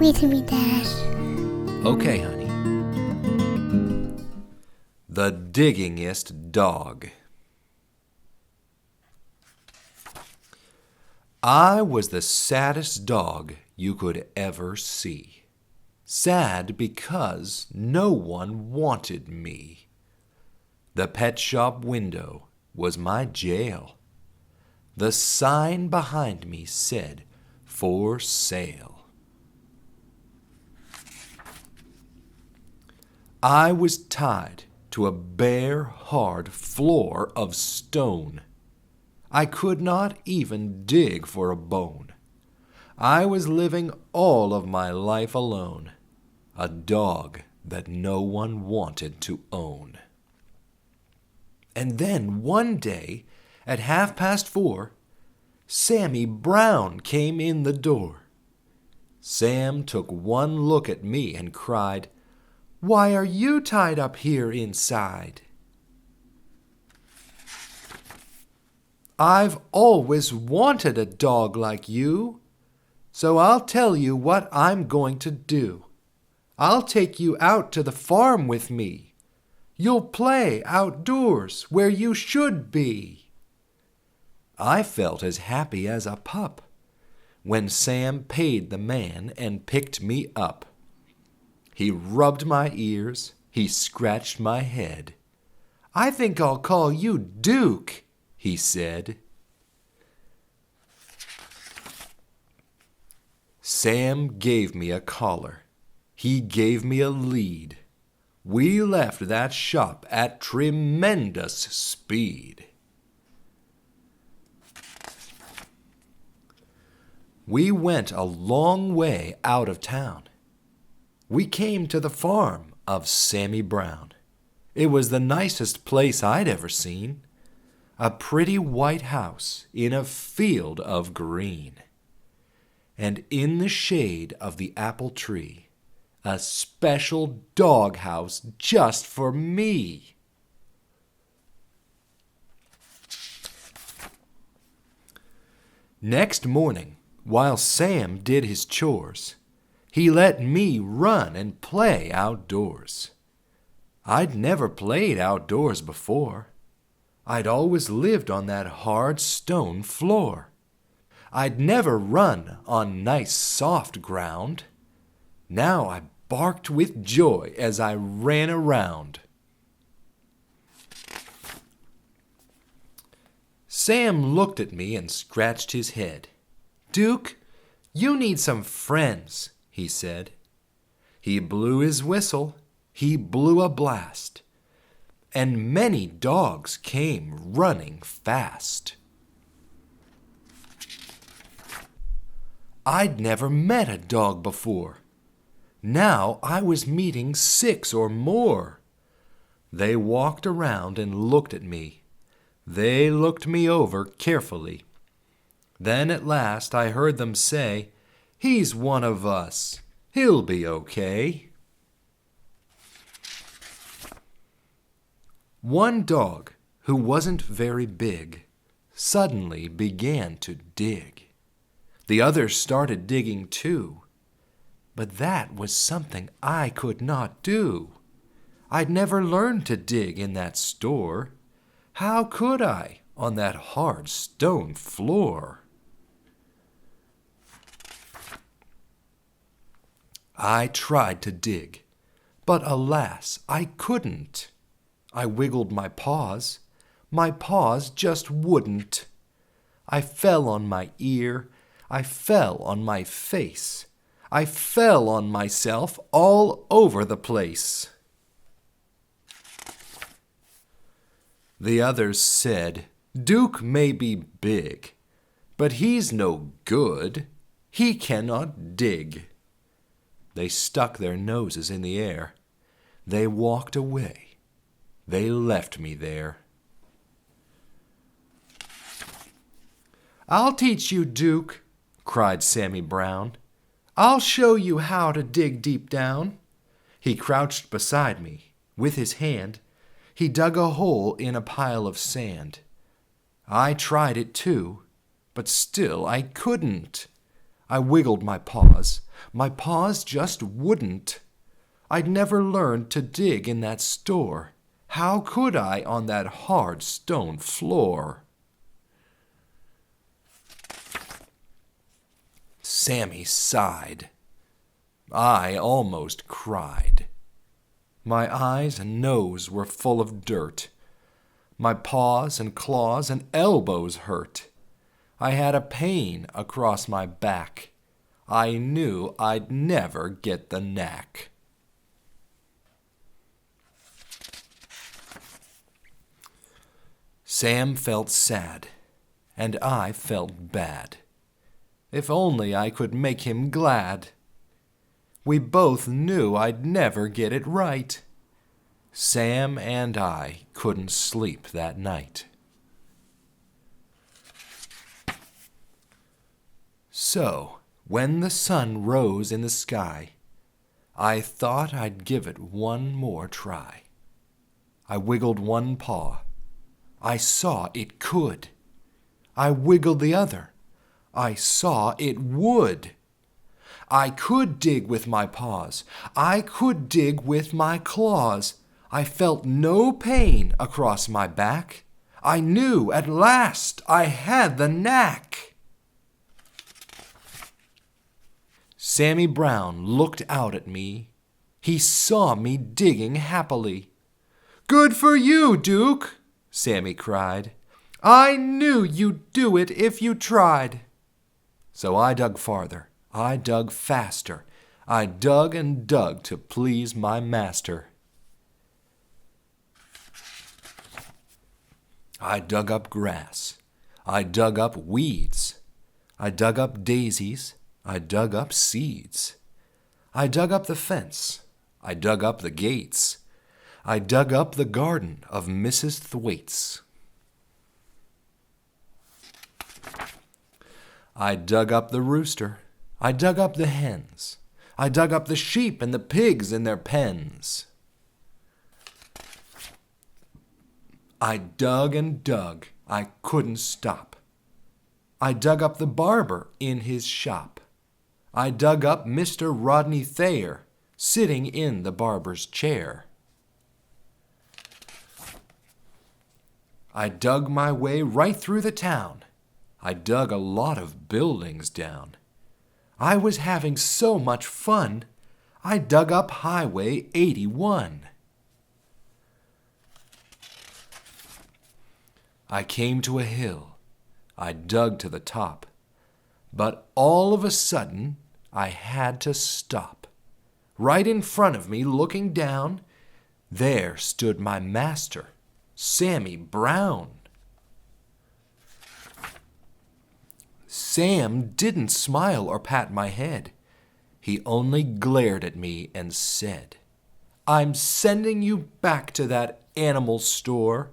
me to me, Dad. Okay, honey. The Digging-est Dog. I was the saddest dog you could ever see. Sad because no one wanted me. The pet shop window was my jail. The sign behind me said, "For sale." I was tied to a bare, hard floor of stone. I could not even dig for a bone. I was living all of my life alone, a dog that no one wanted to own. And then one day, at 4:30, Sammy Brown came in the door. Sam took one look at me and cried, "Why are you tied up here inside?" "I've always wanted a dog like you, so I'll tell you what I'm going to do. I'll take you out to the farm with me. You'll play outdoors where you should be." I felt as happy as a pup when Sam paid the man and picked me up. He rubbed my ears, he scratched my head. "I think I'll call you Duke," he said. Sam gave me a collar. He gave me a lead. We left that shop at tremendous speed. We went a long way out of town. We came to the farm of Sammy Brown. It was the nicest place I'd ever seen. A pretty white house in a field of green. And in the shade of the apple tree, a special dog house just for me. Next morning, while Sam did his chores, he let me run and play outdoors. I'd never played outdoors before. I'd always lived on that hard stone floor. I'd never run on nice soft ground. Now I barked with joy as I ran around. Sam looked at me and scratched his head. "Duke, you need some friends," he said. He blew his whistle. He blew a blast. And many dogs came running fast. I'd never met a dog before. Now I was meeting 6 or more. They walked around and looked at me. They looked me over carefully. Then at last I heard them say, "He's one of us. He'll be okay." One dog, who wasn't very big, suddenly began to dig. The others started digging too. But that was something I could not do. I'd never learned to dig in that store. How could I on that hard stone floor? I tried to dig, but alas, I couldn't. I wiggled my paws just wouldn't. I fell on my ear, I fell on my face. I fell on myself all over the place. The others said, "Duke may be big, but he's no good. He cannot dig." They stuck their noses in the air. They walked away. They left me there. "I'll teach you, Duke," cried Sammy Brown. "I'll show you how to dig deep down." He crouched beside me. With his hand, he dug a hole in a pile of sand. I tried it too, but still I couldn't. I wiggled my paws. My paws just wouldn't. I'd never learned to dig in that store. How could I on that hard stone floor? Sammy sighed. I almost cried. My eyes and nose were full of dirt. My paws and claws and elbows hurt. I had a pain across my back. I knew I'd never get the knack. Sam felt sad, and I felt bad. If only I could make him glad. We both knew I'd never get it right. Sam and I couldn't sleep that night. So, when the sun rose in the sky, I thought I'd give it one more try. I wiggled one paw. I saw it could. I wiggled the other. I saw it would. I could dig with my paws. I could dig with my claws. I felt no pain across my back. I knew at last I had the knack. Sammy Brown looked out at me. He saw me digging happily. "Good for you, Duke!" Sammy cried. "I knew you'd do it if you tried." So I dug farther. I dug faster. I dug and dug to please my master. I dug up grass. I dug up weeds. I dug up daisies. I dug up seeds. I dug up the fence. I dug up the gates. I dug up the garden of Mrs. Thwaites. I dug up the rooster. I dug up the hens. I dug up the sheep and the pigs in their pens. I dug and dug. I couldn't stop. I dug up the barber in his shop. I dug up Mr. Rodney Thayer sitting in the barber's chair. I dug my way right through the town. I dug a lot of buildings down. I was having so much fun, I dug up Highway 81. I came to a hill. I dug to the top. But all of a sudden, I had to stop. Right in front of me, looking down, there stood my master, Sammy Brown. Sam didn't smile or pat my head. He only glared at me and said, "I'm sending you back to that animal store.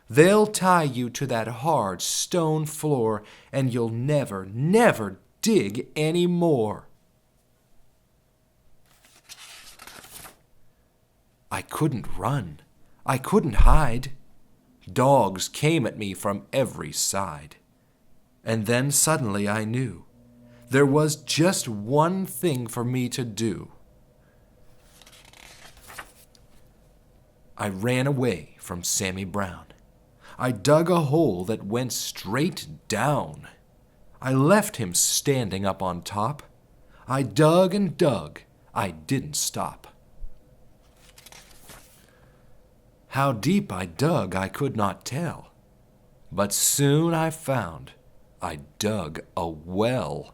They'll tie you to that hard stone floor, and you'll never, never dig any more." I couldn't run. I couldn't hide. Dogs came at me from every side. And then suddenly I knew there was just one thing for me to do. I ran away from Sammy Brown. I dug a hole that went straight down. I left him standing up on top. I dug and dug. I didn't stop. How deep I dug I could not tell, but soon I found I dug a well.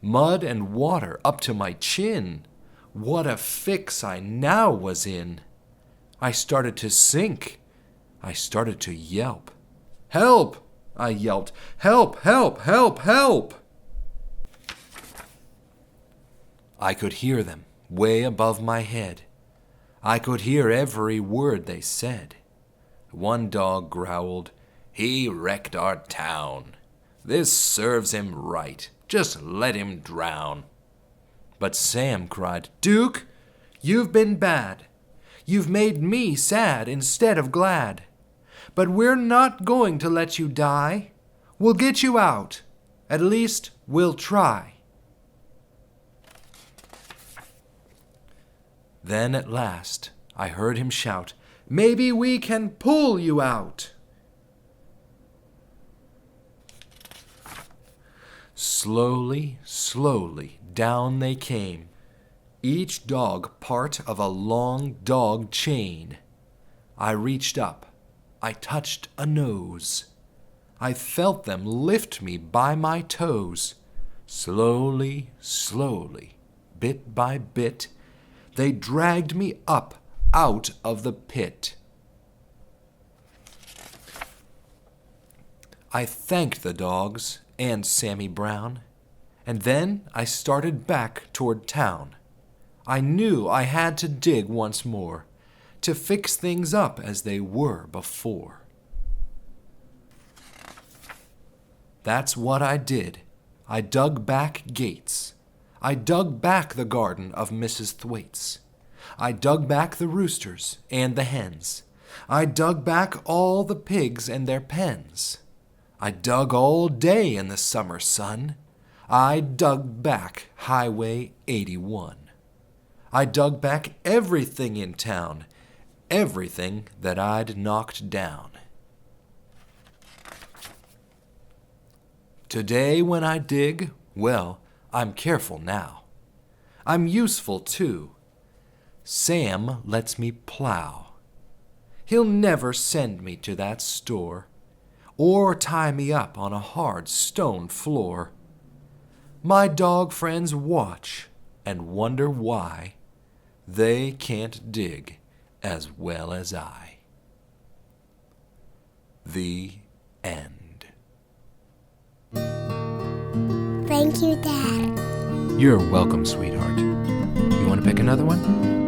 Mud and water up to my chin. What a fix I now was in. I started to sink. I started to yelp. "Help!" I yelped. "Help, help, help, help!" I could hear them way above my head. I could hear every word they said. One dog growled, "He wrecked our town. This serves him right. Just let him drown." But Sam cried, "Duke, you've been bad. You've made me sad instead of glad. But we're not going to let you die. We'll get you out. At least we'll try. Then at last I heard him shout, "Maybe we can pull you out!" Slowly, slowly down they came, each dog part of a long dog chain. I reached up, I touched a nose. I felt them lift me by my toes. Slowly, slowly, bit by bit, they dragged me up out of the pit. I thanked the dogs and Sammy Brown, and then I started back toward town. I knew I had to dig once more, to fix things up as they were before. That's what I did. I dug back gates. I dug back the garden of Mrs. Thwaites. I dug back the roosters and the hens. I dug back all the pigs and their pens. I dug all day in the summer sun. I dug back Highway 81. I dug back everything in town, everything that I'd knocked down. Today when I dig, well, I'm careful now. I'm useful too. Sam lets me plow. He'll never send me to that store, or tie me up on a hard stone floor. My dog friends watch and wonder why they can't dig as well as I. The end. Thank you, Dad. You're welcome, sweetheart. You want to pick another one?